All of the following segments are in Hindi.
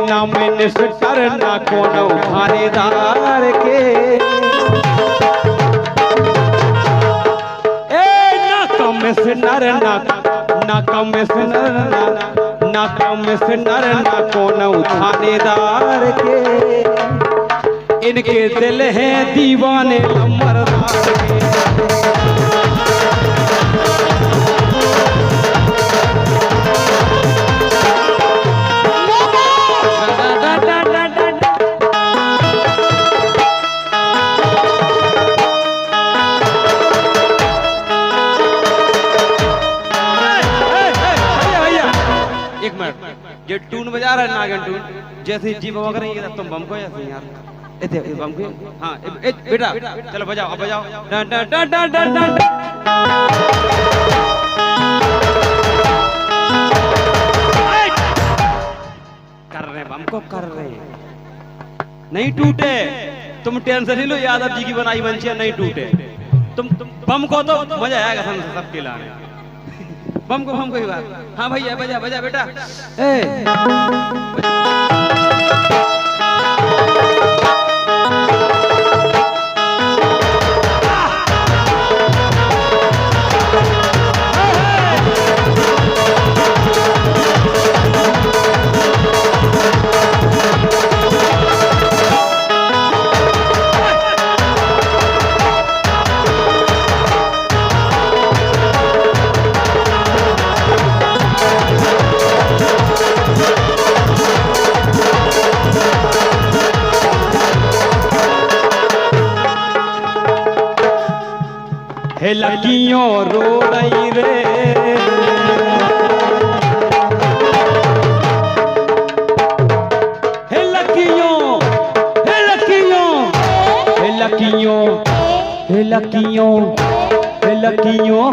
ना मिनिस्टर ना कोनो थानेदार के, ना कमिश्नर ना कमिश्नर ना कमिश्नर ना कोनो थानेदार के, इनके दिल हैं दीवाने लम्बरदार के। एक मिनट, ये टून बजा रहा है नागन टून, जैसे जीप वगैरह ये तुम बम को ऐसे यार ए बम को। हाँ बेटा चलो बजाओ, अब बजाओ। Done done done done done done कर रहे बम को, कर रहे नहीं टूटे। तुम टेंशन नहीं लो, यादव जी की बनाई मंचिया नहीं टूटे। तुम बम को तो मजा आएगा सबके लाने। बम को ही बात। हाँ भैया बजा बजा बेटा। हे लड़कियों रो रही रे, हे लड़कियों हे लड़कियों हे लड़कियों हे लड़कियों हे लड़कियों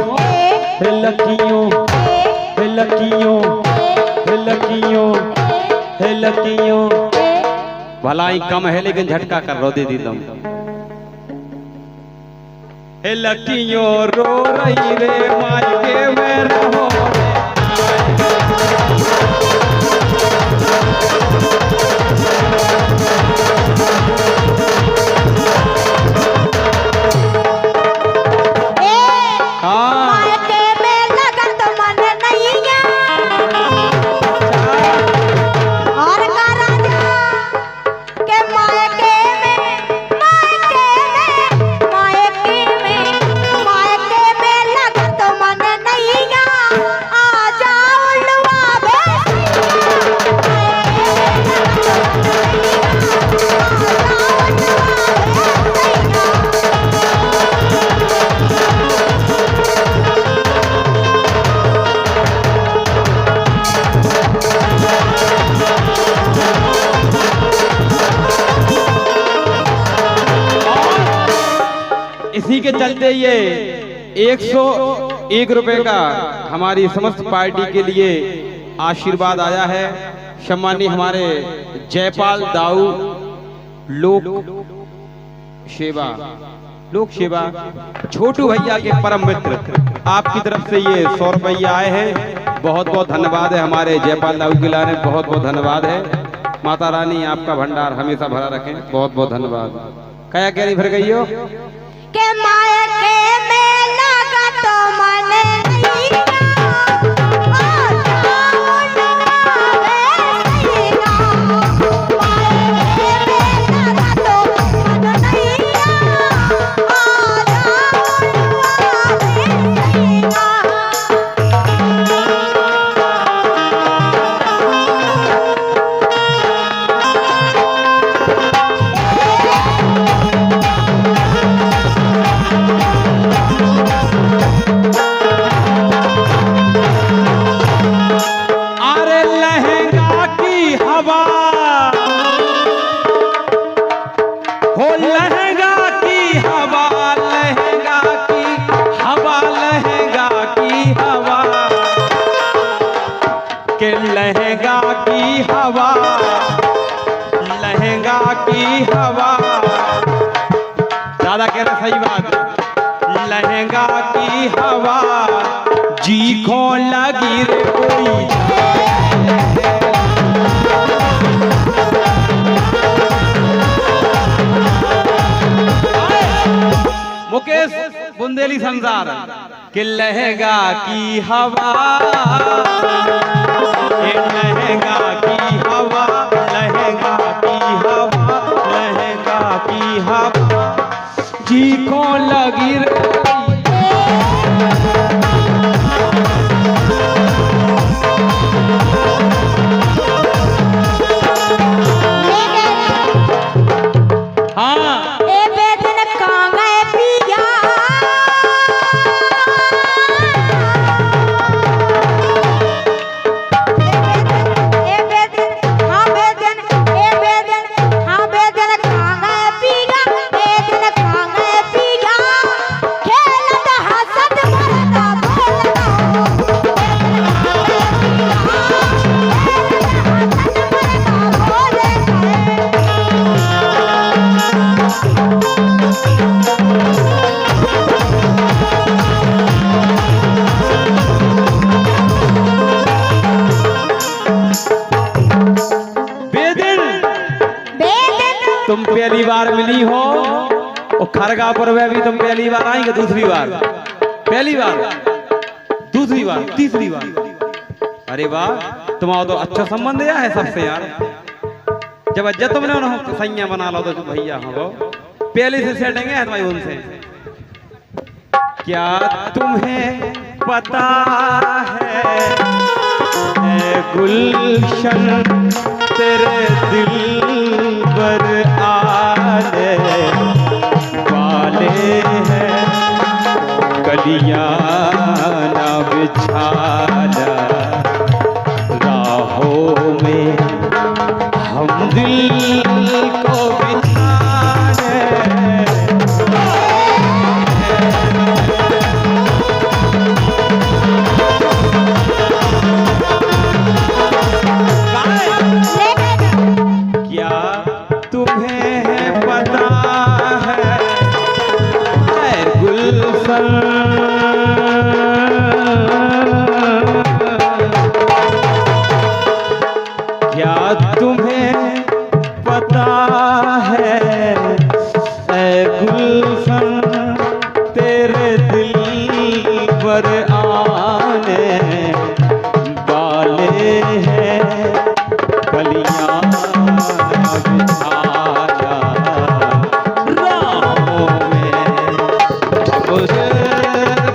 हे लड़कियों हे लड़कियों हे लड़कियों हे लड़कियों। भलाई कम है लेकिन झटका कर रो दे दी तुम। हे लड़कियों रो रही रे, मायके में रहो मायके में लगा तो मन नहीं है और का राजा के मायके में लगा तो मन नहीं है। आ जाओ लुआवे इसी के चलते ये 101 रुपए का हमारी समस्त पार्टी के लिए आशीर्वाद आया है। सम्मानी हमारे जयपाल दाऊ लोक सेवा छोटू भैया के परम मित्र, आपकी तरफ से ये 100 रुपया आए हैं। बहुत बहुत धन्यवाद है हमारे जयपाल दाऊ के लाने, बहुत बहुत धन्यवाद है। माता रानी आपका भंडार हमेशा भरा रखें। बहुत बहुत धन्यवाद। क्या कह रही भर गई हो के मायके में लगा तो मन नहीं है। लहंगा की हवा, दादा कह रहे सही बात, लहंगा की हवा जी को लगी रे कोई तेरी संसार कि लहंगा की हवा, लहंगा की हवा, लहंगा की हवा, लहंगा की हवा जी को लगी रे। तुम पहली बार मिली हो और खरगा पर वह भी तुम पहली बार आएंगे, दूसरी बार, पहली बार, दूसरी बार, तीसरी बार। अरे वाह, तुम्हारा तो अच्छा संबंध है सबसे यार। जब तुमने उन्हें सैया बना लो तो भैया हो पहले से सेटेंगे है तुम्हारी उनसे। क्या तुम्हें पता है गुलशन तेरे दिल पर आने वाले हैं, कलियां ना बिछाना राहों में हम दिल को बिछाने। क्या तुम्हें पता है ऐ गुलशन तेरे दिल पर आने वाले हैं, कलियां बिछाना राहों में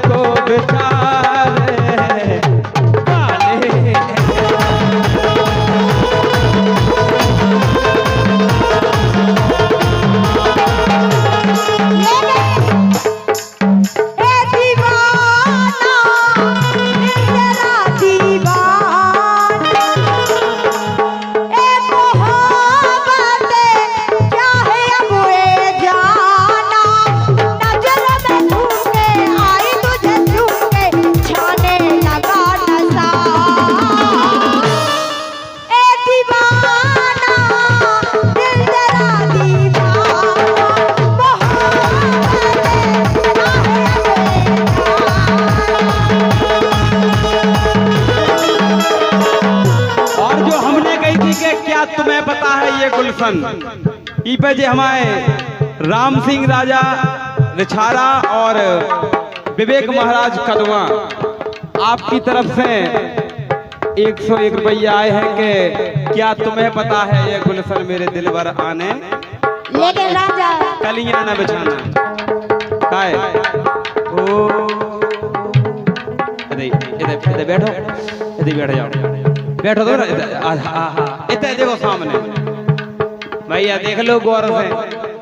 को बिछाने वाले। तुम्हें पता है ये गुलशन ई पे जे हमारे राम सिंह राजा रिछारा और विवेक महाराज कदवा आपकी तरफ से 101 रुपया आए हैं कि क्या तुम्हें पता है ये गुलशन मेरे दिल भर आने लेकिन राजा कलियां न बिछाना काय ओ इधर बैठो, इधर बैठ जाओ, बैठो तो इतने देखो सामने भैया, देख लो गौर से।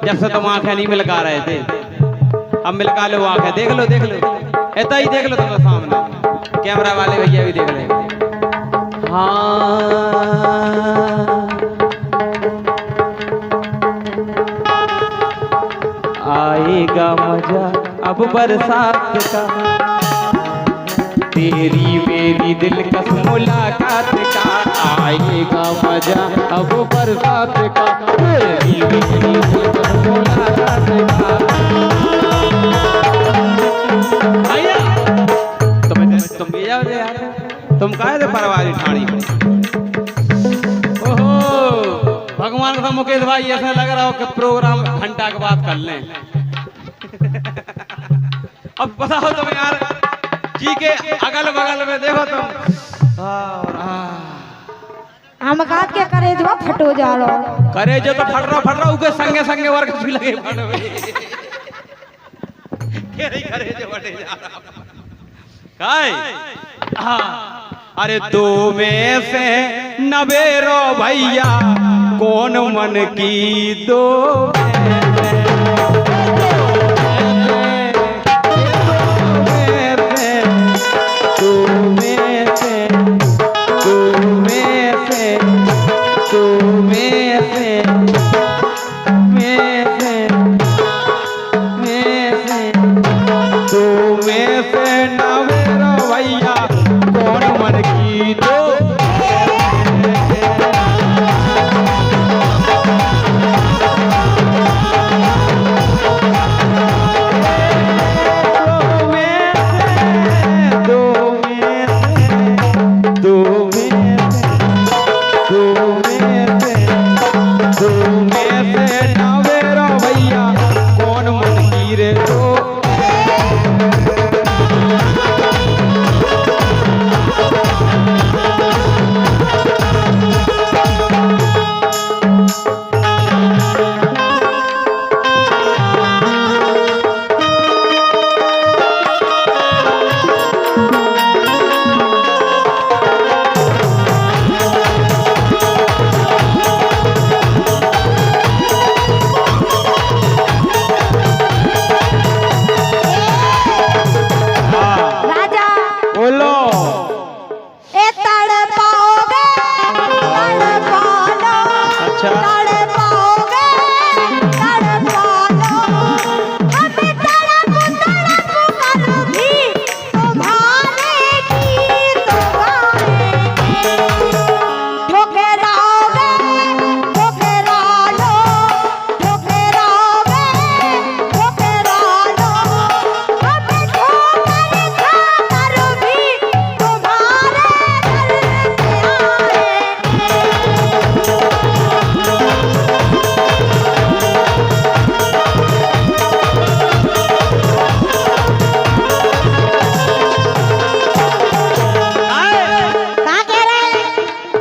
जब से तुम आंखें नहीं मिलका रहे थे, अब मिलका लो आंखें, देख लो देख लो, इतना ही देख लो तुम सामने। कैमरा वाले भैया भी देख लेंगे। हाँ आएगा मजा अब बरसात का, तेरी मेरी दिलकश मुलाकात का। आएगा मजा अब बरसात का, तेरी मेरी दिलकश मुलाकात का। भैया तुम भी जाओ यार, तुम काहे थे परवारी ठाणी। ओहो भगवान का मुकेश भाई ऐसा लग रहा हो कि प्रोग्राम घंटा के बाद कर लें। अब बताओ तुम यार, जी के अगल बगल में देखो तुम। हम कहा क्या करे जो फटो जा रहा करे जो तो फट रहा उके संगे संगे वर्ग भी लगे फटवे के नहीं करे जो फटे जा रहा काय। हाँ अरे दो में से नवेरो भैया कौन मन की दो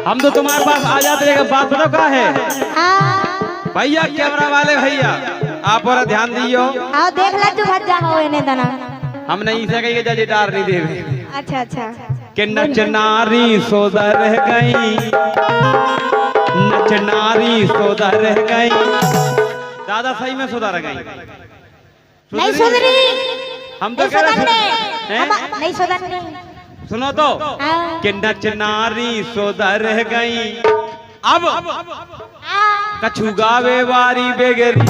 हम तो तुम्हारे पास आ जाते हैं। बात बताओ क्या है भैया, कैमरा वाले भैया आप और ध्यान दियो। आओ देख ला तू भज जा हो इन्हें दना। हम नहीं से कहीं जज डार नहीं देवे। अच्छा अच्छा कि नच नारी सोदा रह गई, नच नारी सोदा रह गई। दादा सही में सोदा रह गई। नहीं सुधरी, हम तो कह रहे हैं नहीं सुधरनी। सुनो तो कि नच नारी सोदा रह गई, अब कछु गावे वारी बेगरी।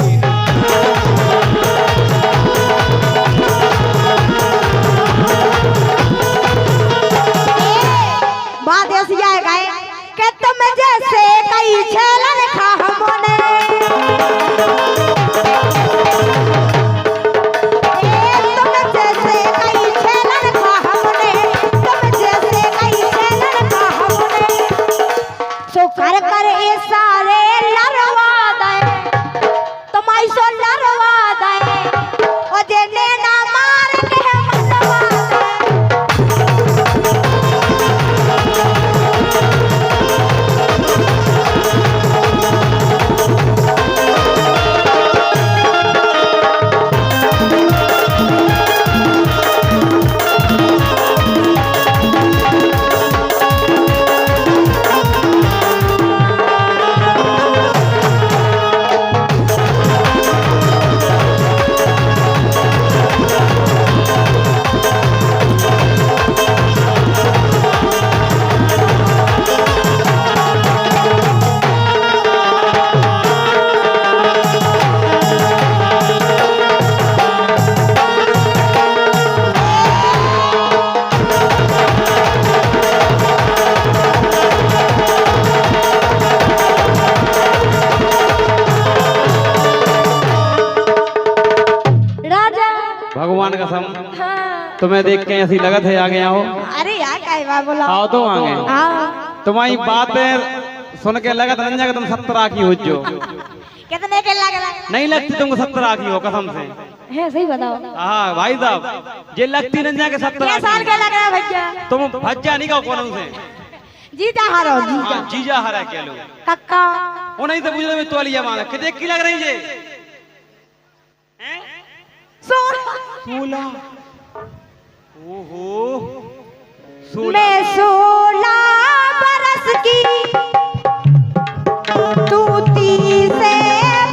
बात ऐसी आएगा कि तुम जैसे कई छेलन खा हमने, कर कर ए सारे लरवा दे तुम ऐसो लरवा दे ओ जे नैना मार के मनवा भगवान कसम तुम्हें देख के ऐसी लगत है आ गया हो। अरे यार काय बात बोला। आओ तो आगे तुम्हारी बातें सुन के लगत रंजा के तुम 70 की हो जो। कितने के लग रहा नहीं लगती तुमको 17 की हो कसम से। है? सही बताओ। हाँ भाई साहब ये लगती नहीं के 17 क्या साल के लग रहा है भैया? तुम भज्जा नहीं कहो कौन से जीजा हारो जीजा। हाँ, जीजा हरा के लो कक्का वो नहीं तो मुझे तो लिया माना कितने की लग रही है 16। ओहो 16 मैं 16 बरस की तू 30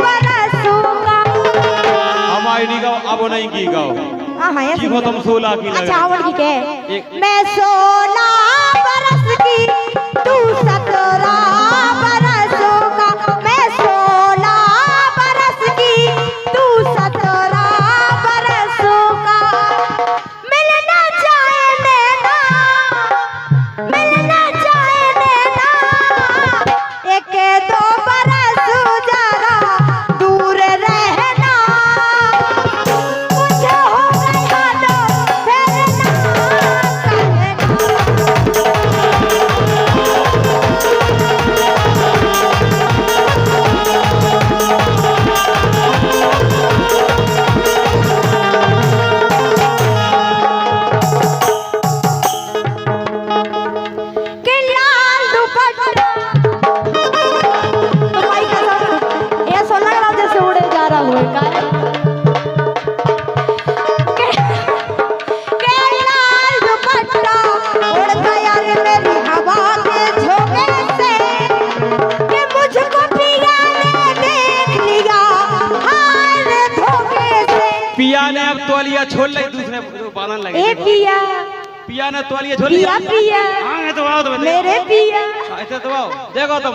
बरसों का। हमारी नहीं गाओ अब नहीं की गाओ हाँ जी हो तुम 16 की लग अच्छा आवड़ की के एक- मैं 16 बरस की तू 17 बरसों का। मैं 16 बरस की तू 17 बरसों का। मिलना चाहे नैना मिलना चाहे नैना एक दो बरस जरा दूर रहना। मुझे हो गया तो फिर के लाल दुपट्टा तो भाई कसम ये सोना ग्राम जैसे उड़े जा रहा हूँ के लाल दुपट्टा उड़ गया रे मेरी हवा के झोंके से। कि मुझको पिया ने देख लिया हाय रे धोखे से। पिया ने अब तौलिया छोड़ ली दूसरे बांधन लगे ए पिया पिया ने तौलिया छोड़ पिया लिया पिया हाँ तो आओ तो मेरे पिया ऐसे तो आओ देखो तुम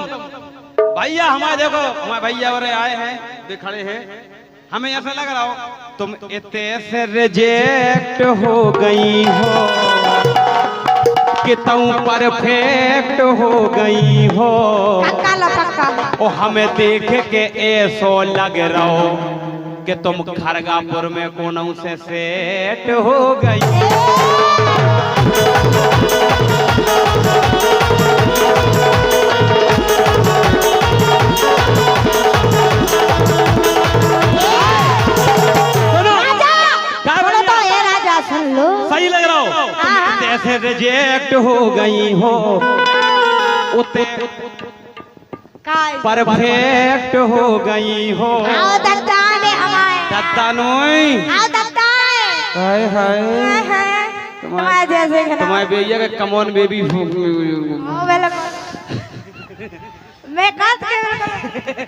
भैया हमारे देखो हमारे भैया और आए हैं भी खड़े हैं हमें ऐसा लग रहा हो तुम इतने से रिजेक्ट हो गई हो कि तुम परफेक्ट हो गई हो कक्का लो कक्का लो। ओ हमें देख के ऐसो लग रहा हो कि तुम खरगापुर में कोनों से सेट हो गई। सुनो, क्या बोलो तो ये राजा सुन लो। सही लग रहा हो हाँ। जैसे रिजेक्ट हो गई हो उतने काय परफेक्ट हो गई हो आओ दत्ता में हमारे दत्ता नोई आओ दत्ता हाय हाय तुम्हारे जैसे के ना। तुम्हारे भैया का कमोन बेबी आओ वेलकम मैं काट के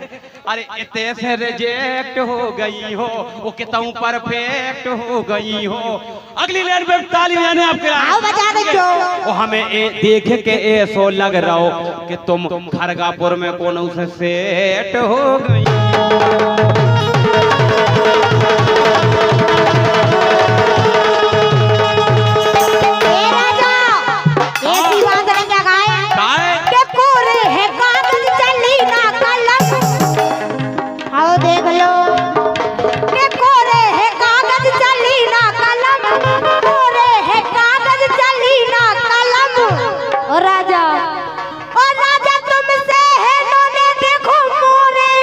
अरे इतने से रिजेक्ट हो गई हो वो कितनी परफेक्ट हो गई हो। अगली लाइन पे ताली बजाने आपके आओ बजा दे जो। वो हमें देख के ऐसो लग रहा हो कि तुम खरगापुर में कोनों से सेट हो गई। ए राजा ऐसी बात नहीं क्या गाए काय के कोरे है कागज चली ना कलम। आओ देख लो के कोरे है कागज चली ना कलम। कोरे है कागज चली ना कलम। ओ राजा तुमसे है नोने देखो मोरे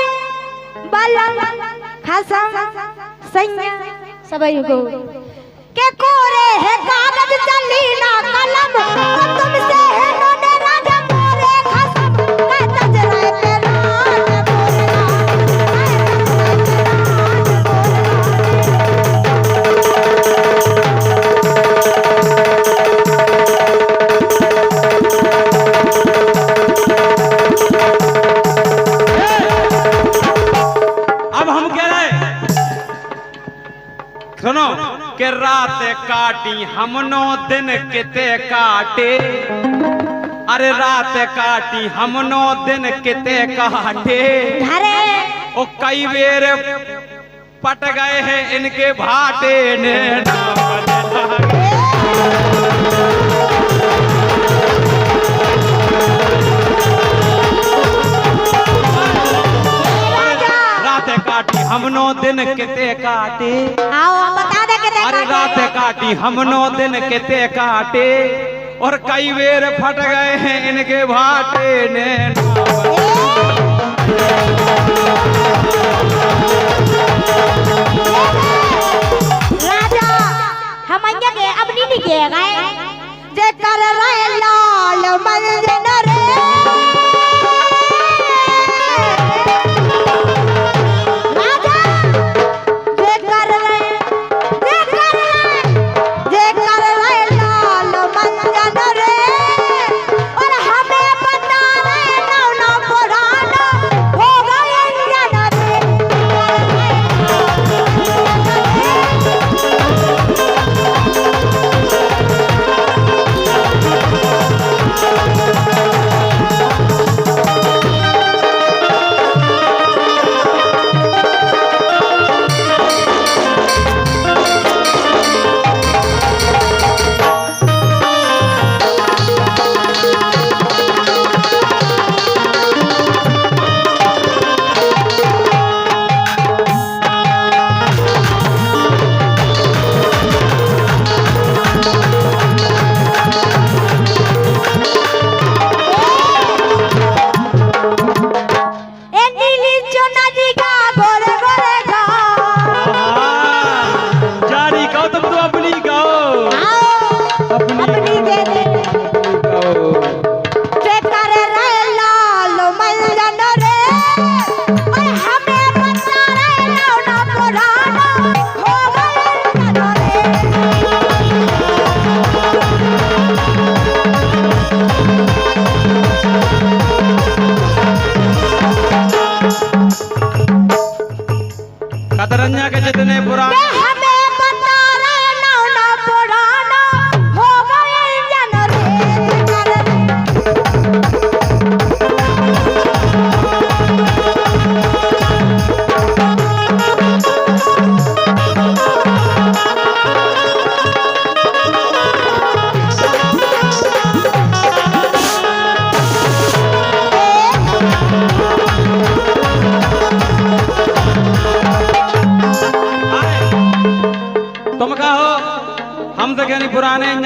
बलम खसम सैया सबई को के कोरे है कागज चली ना कलम। और तुमसे है नोने राजा मोरे खसम मैं तजरा के राज अब हम कह रहे सुनो कि रात काटी हमनो दिन किते काटे। अरे रात काटी हमनो दिन किते काटे घरे ओ कई बेर पट गए हैं इनके भाटे ने रात काटी हमनो दिन किते काटे। आओ बता दे के अरे रात काटी हमनो दिन किते काटे और कई बेर फट गए हैं इनके भाटे ने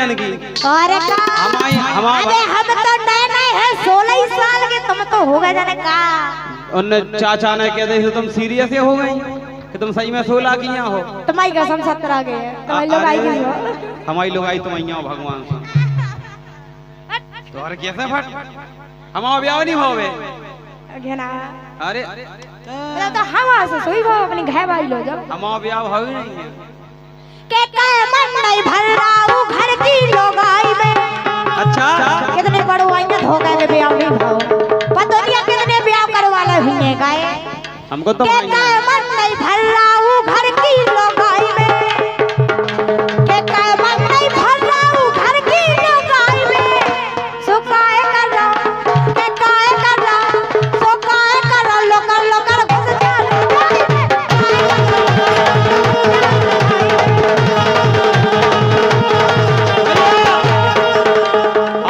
दिन की। अरे का अरे हम तो नए नए हैं 16 साल के, तुम तो हो गए जाने का। उन चाचा ने कह दे तुम सीरियस हो गई कि तुम सही में 16 की यहाँ हो। तुम्हारी कसम 17 के है, तुम्हारी लोग आई गई हो। हमारी लोग आई तुम यहाँ हो भगवान से। तो अरे कैसे फट हमारा ब्याह नहीं होवे घेना। अरे तो हवा से सोई भाव अपनी घर वाली लो जाओ। हमारा ब्याह हो ही नहीं है। के मन नहीं भर रहा घर की लोग आई में। अच्छा कितने बड़ो आएंगे धोखा के ब्याह नहीं भाव पता नहीं कितने ब्याह करवाले हुए गाय। हमको तो के मन नहीं भर रहा घर की लोग आई में। के मन नहीं भर रहा घर की लोग आई में। सुकाए कर रहा के काय कर रहा सुकाए कर रहा लोकर लोकर घुस जा।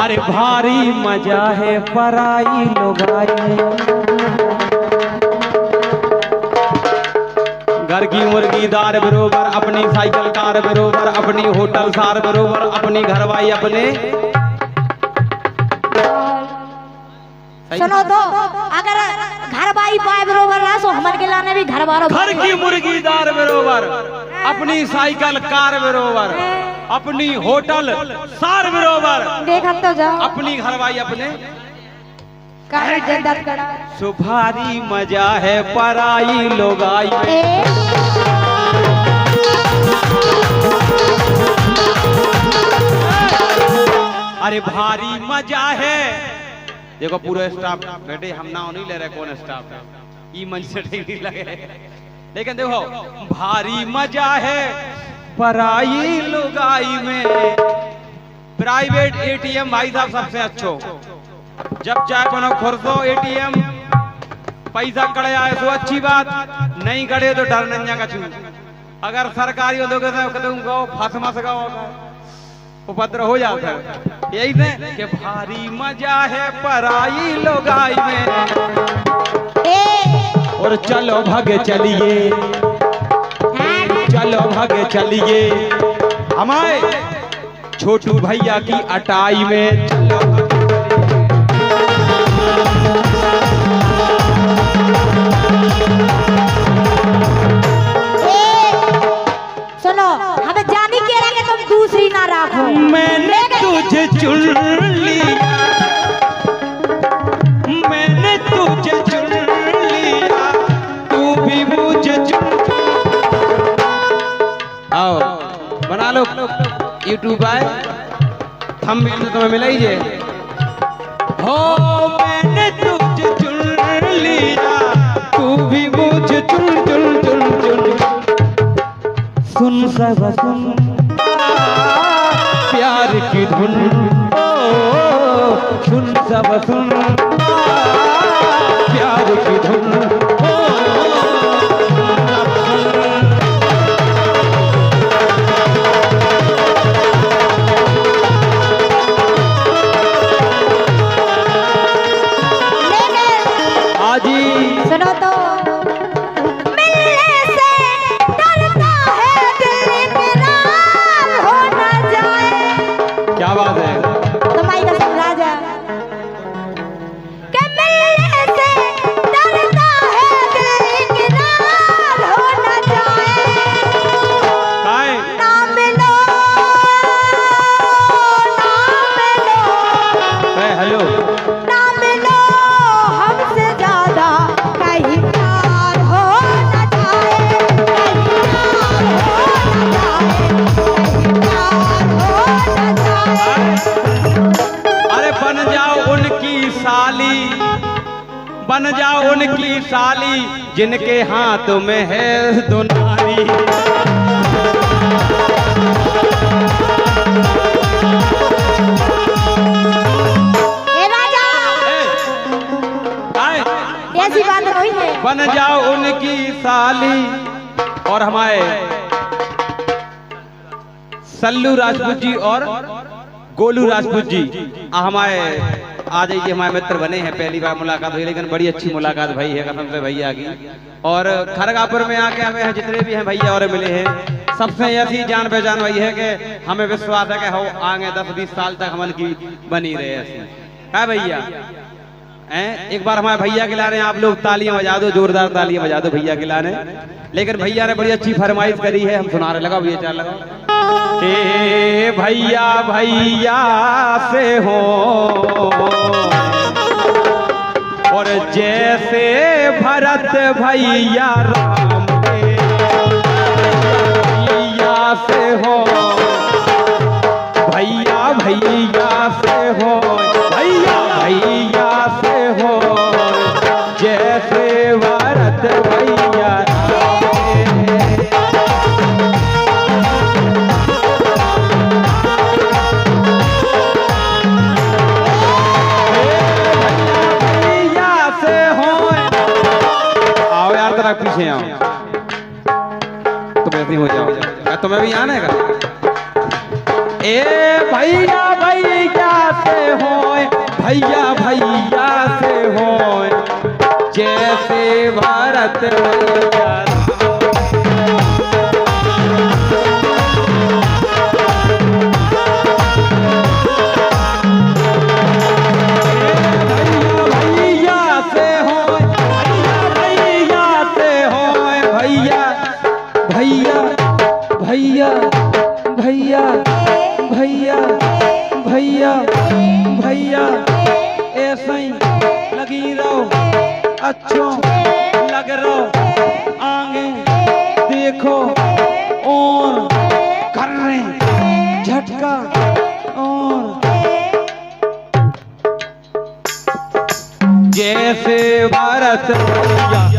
अरे भारी मजा है पराई लोगाई। घर की मुर्गी दार बरोबर, अपनी साइकिल कार बरोबर, अपनी होटल सार बरोबर, अपनी घरवाई अपने। सुनो तो अगर घर बाई पाए बरोबर ना सो हमारे के लाने भी घर बारो। घर की मुर्गी दार बरोबर, अपनी साइकिल कार बरोबर, अपनी होटल सार बरोबर, देखा तो जाओ अपनी घरवाई अपने। काहे जद्दत करा। सो भारी मजा है पराई लोगाई। अरे भारी मजा है। देखो पूरे स्टाफ बेटे हम नाम नहीं ले रहे कौन स्टाफ है, ये मंच से ठीक नहीं लगे, लेकिन देखो भारी मजा है पराई लोगाई में। प्राइवेट एटीएम भाई साहब सबसे अच्छो, जब चाहे बनो खुर्सो एटीएम पैसा कड़े आए तो अच्छी बात, नहीं कड़े तो डर नंजा का छू। अगर सरकारी हो दोगे तो फंस मस गाओ उपद्र हो जाता है। यही ने कि भारी मजा है पराई लोगाई में। और चलो भागे चलिए, चलो भागे चलिए हमारे छोटू भैया की अटाई में। चलो सुनो हमें जानी के रहा कि तुम दूसरी ना रखो। मैंने तुझे चुन लिया, मैंने तुझे चुन लिया, तू भी मुझे चुन। आओ बना लो यूट्यूब आए, थंबनेल तो तुम्हें मिला ही जे। हो मैंने तुझे चुन लिया, तू भी मुझे चुन चुन चुन चुन। सुन सब सुन प्यार की धुन, ओ सुन सब सुन प्यार की धुन, ओ आजी सुनो तो मिलने से डरता है दिल इकरार हो न जाए। क्या बात है। तुम्हारी कसम राजा कि मिलने से डरता है दिल इकरार हो न जाए। काहे ना मिलो हेलो ना मिलो हमसे ज्यादा कहीं प्यार हो न जाए। कहीं प्यार हो न जाए। अरे बन जाओ उनकी साली, बन जाओ उनकी साली, जिनके हाथ में है दुनारी। ए राजा ऐसी बात नहीं है। बन जाओ उनकी साली। और हमारे सल्लू राजपूत जी और गोलू राजपूत जी हमारे आ जाइए, हमारे मित्र बने हैं, पहली बार मुलाकात हुई लेकिन बड़ी अच्छी मुलाकात भाई है कसम से भैया की। और खरगापुर में आके हमें जितने भी हैं भैया और मिले हैं सबसे ऐसी जान पहचान वही है कि हमें विश्वास है कि हो आगे 10-20 साल तक हमन की बनी रहे ऐसी है भैया। एक बार हमारे भैया के लाने आप लोग तालियां बजा दो, जोरदार तालियां बजा दो भैया के लाने। लेकिन भैया ने बड़ी अच्छी फरमाइश करी है, हम सुना रहे, लगा भैया चाल लगा। ए भैया भैया से हो और जैसे भरत भैया राम के भैया से हो, भैया भैया से हो, भैया भैया से हो जैसे भरत भैया पीछे आओ तुम ऐसे हो जाओ, तुम्हें भी आने का। ए भैया भैया से हो, भैया भैया से हो जैसे भारत भैया भैया भैया भैया भैया भैया ऐसे ही लगी रहो, अच्छो लग रहो, आगे देखो और कर रहे झटका और जैसे भारत भैया